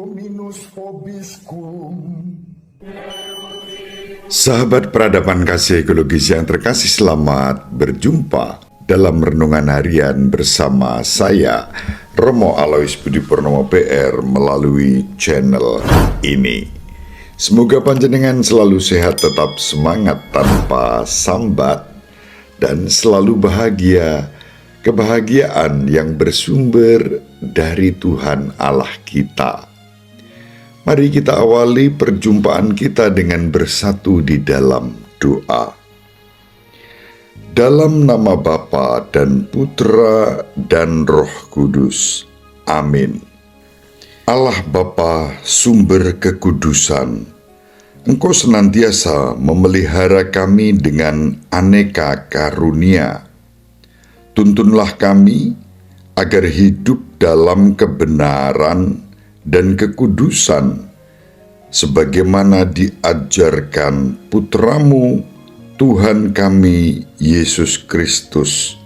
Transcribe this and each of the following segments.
Dominus vobiscum. Sahabat peradaban kasih ekologis yang terkasih, selamat berjumpa dalam renungan harian bersama saya, Romo Alois Budi Purnomo PR, melalui channel ini. Semoga panjenengan selalu sehat, tetap semangat tanpa sambat, dan selalu bahagia. Kebahagiaan yang bersumber dari Tuhan Allah kita. Mari kita awali perjumpaan kita dengan bersatu di dalam doa. Dalam nama Bapa dan Putra dan Roh Kudus. Amin. Allah Bapa, sumber kekudusan, Engkau senantiasa memelihara kami dengan aneka karunia. Tuntunlah kami agar hidup dalam kebenaran dan kekudusan, sebagaimana diajarkan Putramu, Tuhan kami, Yesus Kristus,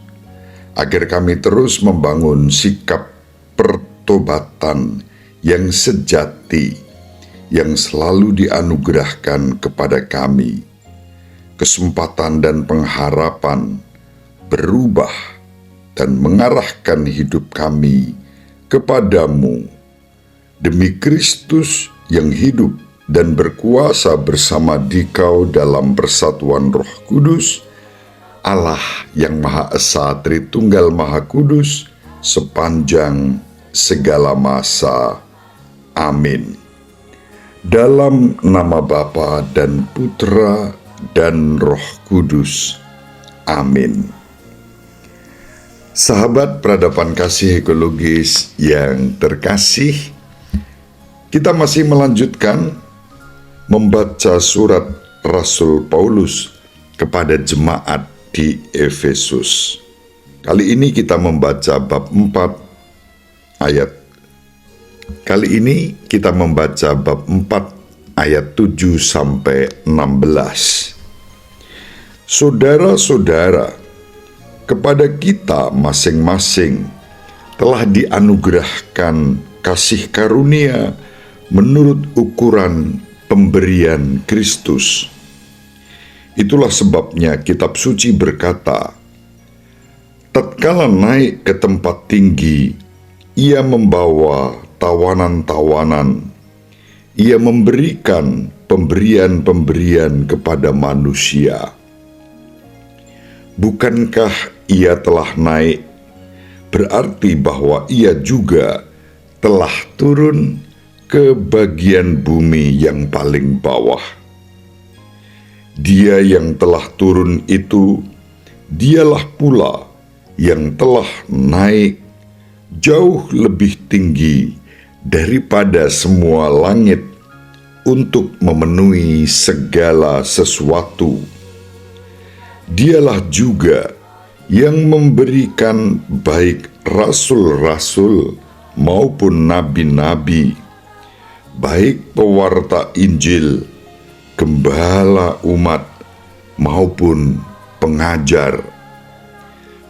agar kami terus membangun sikap pertobatan yang sejati, yang selalu dianugerahkan kepada kami, kesempatan dan pengharapan berubah dan mengarahkan hidup kami kepadamu. Demi Kristus yang hidup dan berkuasa bersama Dikau dalam persatuan Roh Kudus, Allah yang Maha Esa Tritunggal Maha Kudus, sepanjang segala masa. Amin. Dalam nama Bapa dan Putra dan Roh Kudus. Amin. Sahabat peradaban kasih ekologis yang terkasih, kita masih melanjutkan membaca surat Rasul Paulus kepada jemaat di Efesus. Kali ini kita membaca bab 4 ayat. Kali ini kita membaca bab 4 ayat 7 sampai 16. Saudara-saudara, kepada kita masing-masing telah dianugerahkan kasih karunia menurut ukuran pemberian Kristus. Itulah sebabnya kitab suci berkata, tatkala naik ke tempat tinggi, ia membawa tawanan-tawanan, ia memberikan pemberian-pemberian kepada manusia. Bukankah ia telah naik, berarti bahwa ia juga telah turun ke bagian bumi yang paling bawah. Dia yang telah turun itu, dialah pula yang telah naik jauh lebih tinggi daripada semua langit untuk memenuhi segala sesuatu. Dialah juga yang memberikan baik rasul-rasul maupun nabi-nabi, baik pewarta Injil, gembala umat, maupun pengajar.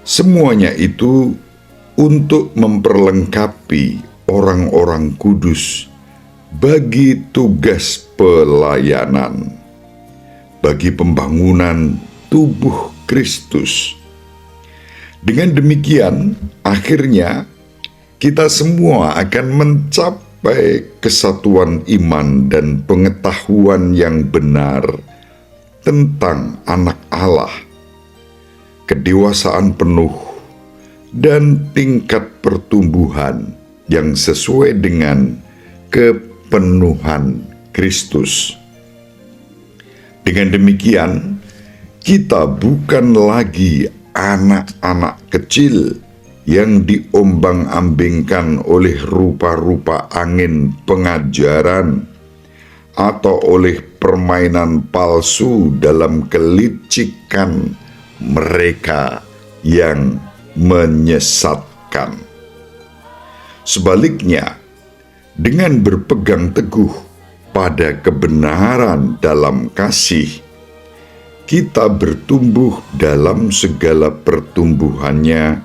Semuanya itu untuk memperlengkapi orang-orang kudus bagi tugas pelayanan, bagi pembangunan tubuh Kristus. Dengan demikian, akhirnya kita semua akan mencapai kesatuan iman dan pengetahuan yang benar tentang Anak Allah, kedewasaan penuh, dan tingkat pertumbuhan yang sesuai dengan kepenuhan Kristus. Dengan demikian, kita bukan lagi anak-anak kecil yang diombang-ambingkan oleh rupa-rupa angin pengajaran atau oleh permainan palsu dalam kelicikan mereka yang menyesatkan. Sebaliknya, dengan berpegang teguh pada kebenaran dalam kasih, kita bertumbuh dalam segala pertumbuhannya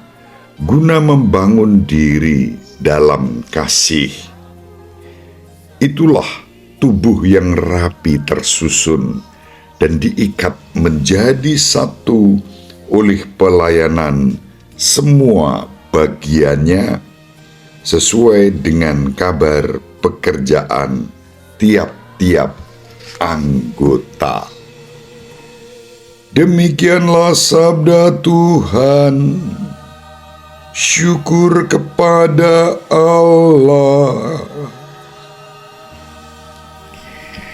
guna membangun diri dalam kasih. Itulah tubuh yang rapi tersusun dan diikat menjadi satu oleh pelayanan semua bagiannya sesuai dengan kabar pekerjaan tiap-tiap anggota. Demikianlah sabda Tuhan. Syukur kepada Allah.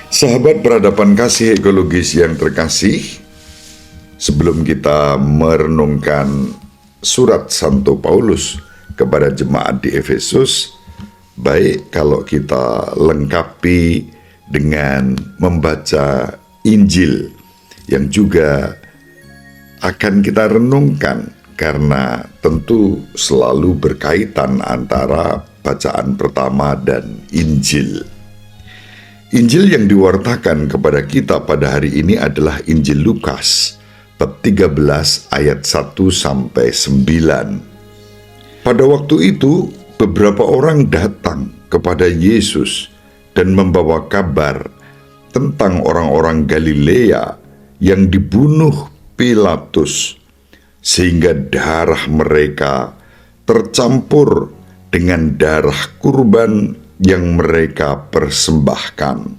Sahabat peradaban kasih ekologis yang terkasih, sebelum kita merenungkan surat Santo Paulus kepada jemaat di Efesus, baik kalau kita lengkapi dengan membaca Injil yang juga akan kita renungkan, karena tentu selalu berkaitan antara bacaan pertama dan Injil. Injil yang diwartakan kepada kita pada hari ini adalah Injil Lukas, bab 13 ayat 1 sampai 9. Pada waktu itu, beberapa orang datang kepada Yesus dan membawa kabar tentang orang-orang Galilea yang dibunuh Pilatus, sehingga darah mereka tercampur dengan darah kurban yang mereka persembahkan.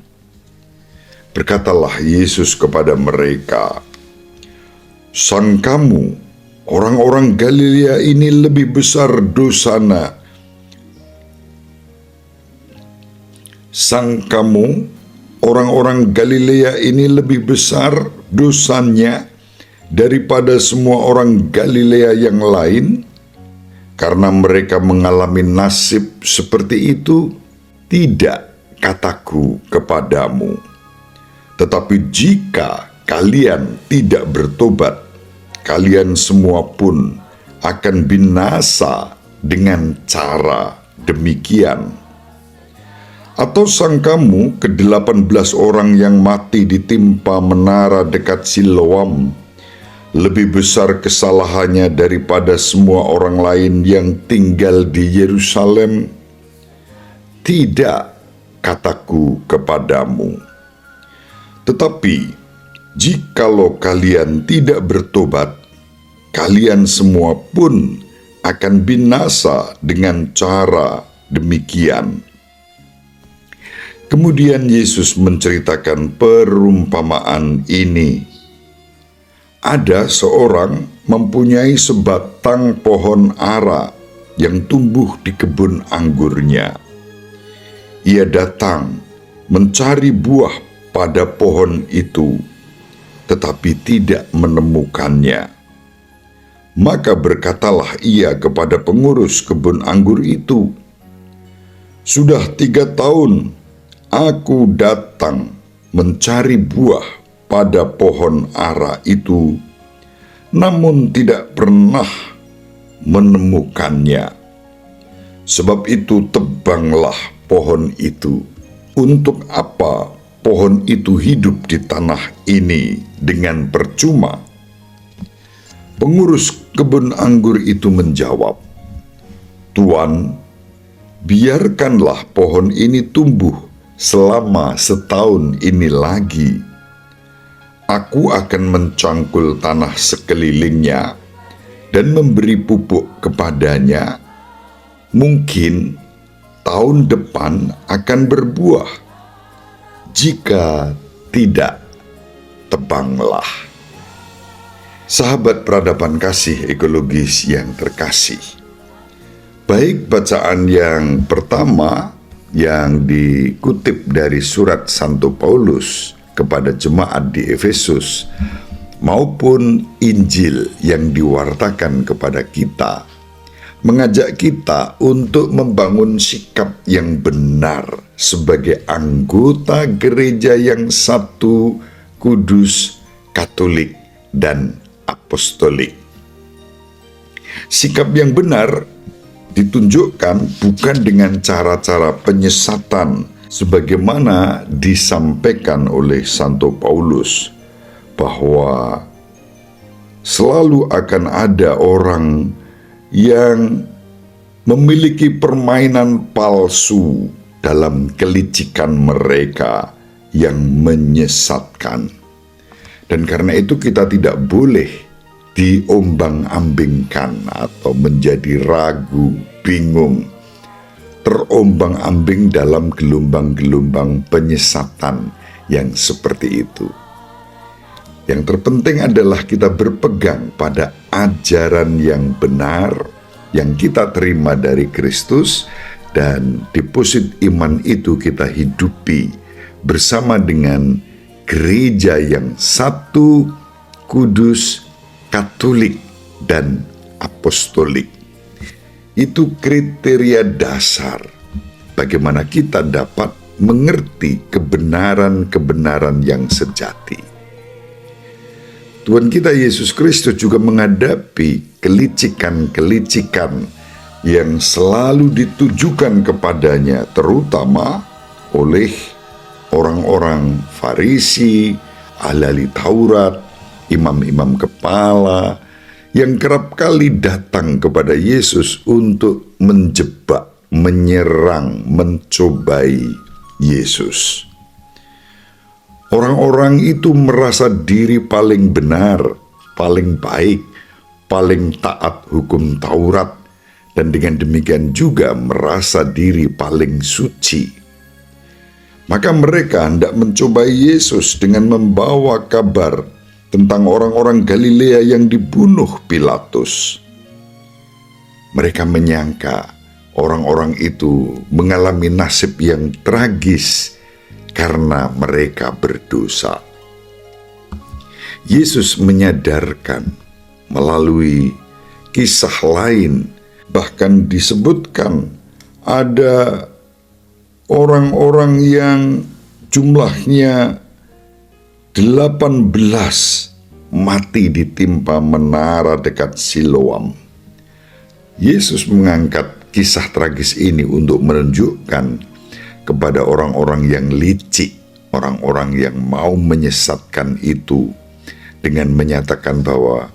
Berkatalah Yesus kepada mereka, "Sang kamu, orang-orang Galilea ini lebih besar dosanya. Sang kamu, orang-orang Galilea ini lebih besar dosanya daripada semua orang Galilea yang lain, karena mereka mengalami nasib seperti itu. Tidak, kataku kepadamu. Tetapi jika kalian tidak bertobat, kalian semua pun akan binasa dengan cara demikian. Atau sangkamu ke-18 orang yang mati ditimpa menara dekat Siloam lebih besar kesalahannya daripada semua orang lain yang tinggal di Yerusalem? Tidak, kataku kepadamu. Tetapi jikalau kalian tidak bertobat, kalian semua pun akan binasa dengan cara demikian." Kemudian Yesus menceritakan perumpamaan ini. Ada seorang mempunyai sebatang pohon ara yang tumbuh di kebun anggurnya. Ia datang mencari buah pada pohon itu, tetapi tidak menemukannya. Maka berkatalah ia kepada pengurus kebun anggur itu, "Sudah 3 tahun aku datang mencari buah pada pohon ara itu, namun tidak pernah menemukannya. Sebab itu tebanglah pohon itu. Untuk apa pohon itu hidup di tanah ini dengan percuma?" Pengurus kebun anggur itu menjawab, "Tuan, biarkanlah pohon ini tumbuh selama 1 tahun ini lagi. Aku akan mencangkul tanah sekelilingnya dan memberi pupuk kepadanya. Mungkin tahun depan akan berbuah. Jika tidak, tebanglah." Sahabat peradaban kasih ekologis yang terkasih, baik bacaan yang pertama yang dikutip dari surat Santo Paulus kepada jemaat di Efesus, maupun Injil yang diwartakan kepada kita, mengajak kita untuk membangun sikap yang benar sebagai anggota gereja yang satu, kudus, katolik, dan apostolik. Sikap yang benar ditunjukkan bukan dengan cara-cara penyesatan sebagaimana disampaikan oleh Santo Paulus, bahwa selalu akan ada orang yang memiliki permainan palsu dalam kelicikan mereka yang menyesatkan. Dan karena itu kita tidak boleh diombang-ambingkan atau menjadi ragu, bingung, terombang-ambing dalam gelombang-gelombang penyesatan yang seperti itu. Yang terpenting adalah kita berpegang pada ajaran yang benar yang kita terima dari Kristus, dan deposit iman itu kita hidupi bersama dengan gereja yang satu, kudus, katolik, dan apostolik. Itu kriteria dasar bagaimana kita dapat mengerti kebenaran-kebenaran yang sejati. Tuhan kita Yesus Kristus juga menghadapi kelicikan-kelicikan yang selalu ditujukan kepadanya, terutama oleh orang-orang Farisi, ahli Taurat, imam-imam kepala, yang kerap kali datang kepada Yesus untuk menjebak, menyerang, mencobai Yesus. Orang-orang itu merasa diri paling benar, paling baik, paling taat hukum Taurat, dan dengan demikian juga merasa diri paling suci. Maka mereka hendak mencobai Yesus dengan membawa kabar tentang orang-orang Galilea yang dibunuh Pilatus. Mereka menyangka orang-orang itu mengalami nasib yang tragis karena mereka berdosa. Yesus menyadarkan melalui kisah lain, bahkan disebutkan ada orang-orang yang jumlahnya 18 mati ditimpa menara dekat Siloam. Yesus mengangkat kisah tragis ini untuk menunjukkan kepada orang-orang yang licik, orang-orang yang mau menyesatkan itu, dengan menyatakan bahwa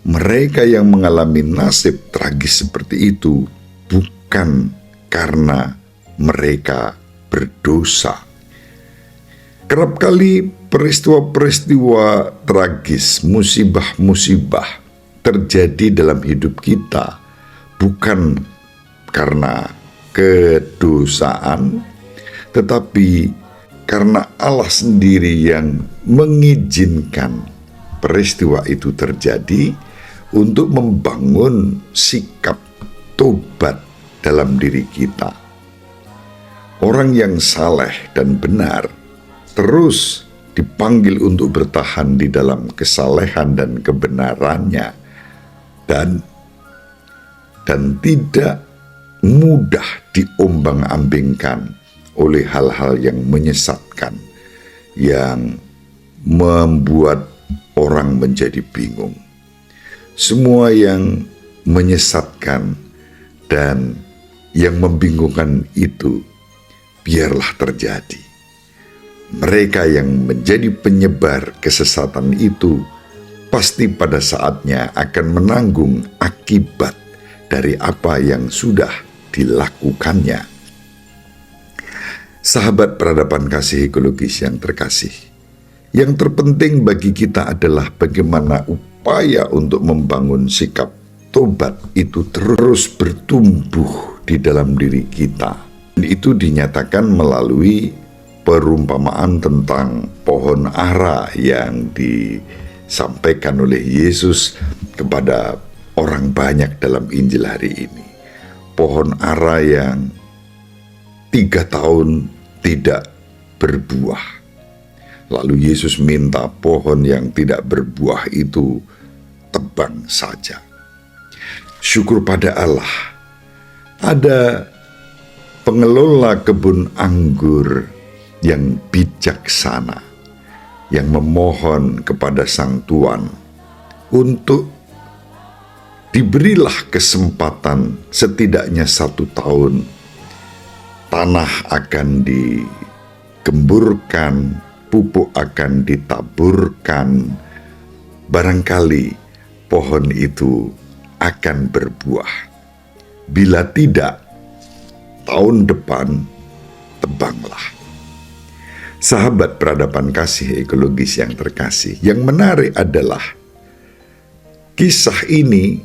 mereka yang mengalami nasib tragis seperti itu bukan karena mereka berdosa. Kerap kali peristiwa-peristiwa tragis, musibah-musibah terjadi dalam hidup kita bukan karena kedosaan, tetapi karena Allah sendiri yang mengizinkan peristiwa itu terjadi untuk membangun sikap tobat dalam diri kita. Orang yang saleh dan benar terus dipanggil untuk bertahan di dalam kesalehan dan kebenarannya, dan tidak mudah diombang-ambingkan oleh hal-hal yang menyesatkan, yang membuat orang menjadi bingung. Semua yang menyesatkan dan yang membingungkan itu biarlah terjadi. Mereka yang menjadi penyebar kesesatan itu pasti pada saatnya akan menanggung akibat dari apa yang sudah dilakukannya. Sahabat peradaban kasih ekologis yang terkasih, yang terpenting bagi kita adalah bagaimana upaya untuk membangun sikap tobat itu terus bertumbuh di dalam diri kita. Dan itu dinyatakan melalui perumpamaan tentang pohon ara yang disampaikan oleh Yesus kepada orang banyak dalam Injil hari ini. Pohon ara yang 3 tahun tidak berbuah. Lalu Yesus minta pohon yang tidak berbuah itu tebang saja. Syukur pada Allah, ada pengelola kebun anggur yang bijaksana, yang memohon kepada Sang Tuan untuk diberilah kesempatan setidaknya 1 tahun. Tanah akan digemburkan, pupuk akan ditaburkan. Barangkali pohon itu akan berbuah. Bila tidak, tahun depan tebanglah. Sahabat peradaban kasih ekologis yang terkasih, yang menarik adalah kisah ini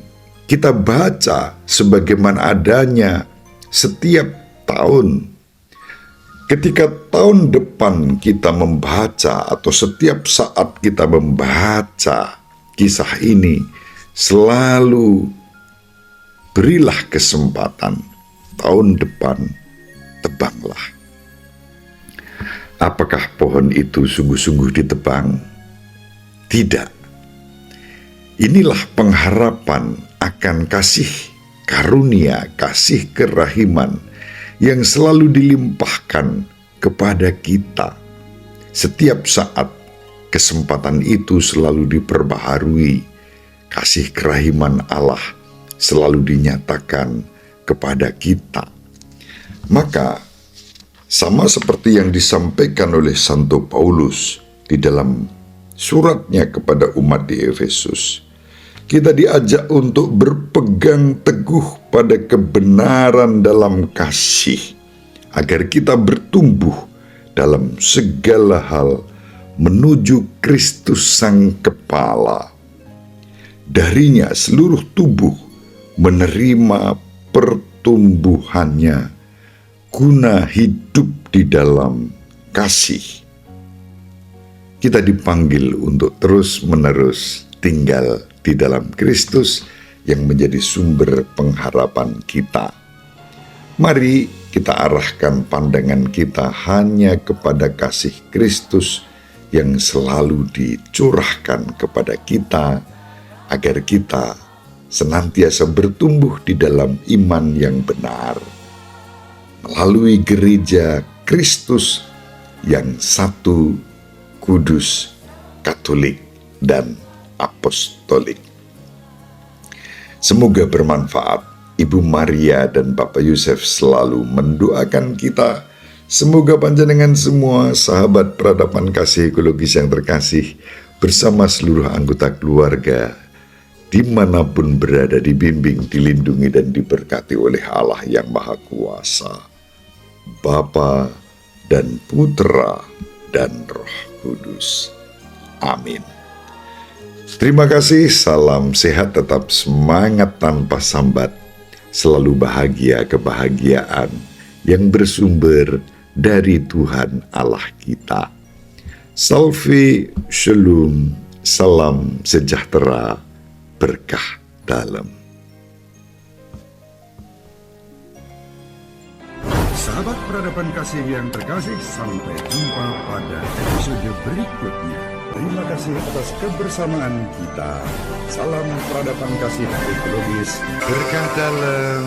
kita baca sebagaimana adanya setiap tahun. Ketika tahun depan kita membaca atau setiap saat kita membaca kisah ini, selalu berilah kesempatan tahun depan tebanglah. Apakah pohon itu sungguh-sungguh ditebang? Tidak. Inilah pengharapan akan kasih karunia, kasih kerahiman yang selalu dilimpahkan kepada kita. Setiap saat kesempatan itu selalu diperbaharui. Kasih kerahiman Allah selalu dinyatakan kepada kita. Maka sama seperti yang disampaikan oleh Santo Paulus di dalam suratnya kepada umat di Efesus, kita diajak untuk berpegang teguh pada kebenaran dalam kasih, agar kita bertumbuh dalam segala hal menuju Kristus Sang Kepala. Darinya seluruh tubuh menerima pertumbuhannya guna hidup di dalam kasih. Kita dipanggil untuk terus-menerus tinggal di dalam Kristus yang menjadi sumber pengharapan kita. Mari kita arahkan pandangan kita hanya kepada kasih Kristus yang selalu dicurahkan kepada kita, agar kita senantiasa bertumbuh di dalam iman yang benar melalui gereja Kristus yang satu, kudus, katolik, dan apostolik. Semoga bermanfaat. Ibu Maria dan Bapak Yusuf selalu mendoakan kita. Semoga panjenengan semua sahabat peradaban kasih ekologis yang terkasih bersama seluruh anggota keluarga dimanapun berada dibimbing, dilindungi, dan diberkati oleh Allah yang Maha Kuasa, Bapa dan Putra dan Roh Kudus. Amin. Terima kasih, salam sehat, tetap semangat tanpa sambat, selalu bahagia kebahagiaan yang bersumber dari Tuhan Allah kita. Salve, shalom, salam sejahtera, berkah dalam. Sahabat peradaban kasih yang terkasih, sampai jumpa pada episode berikutnya. Terima kasih atas kebersamaan kita. Salam peradaban kasih ekologis, berkah dalam.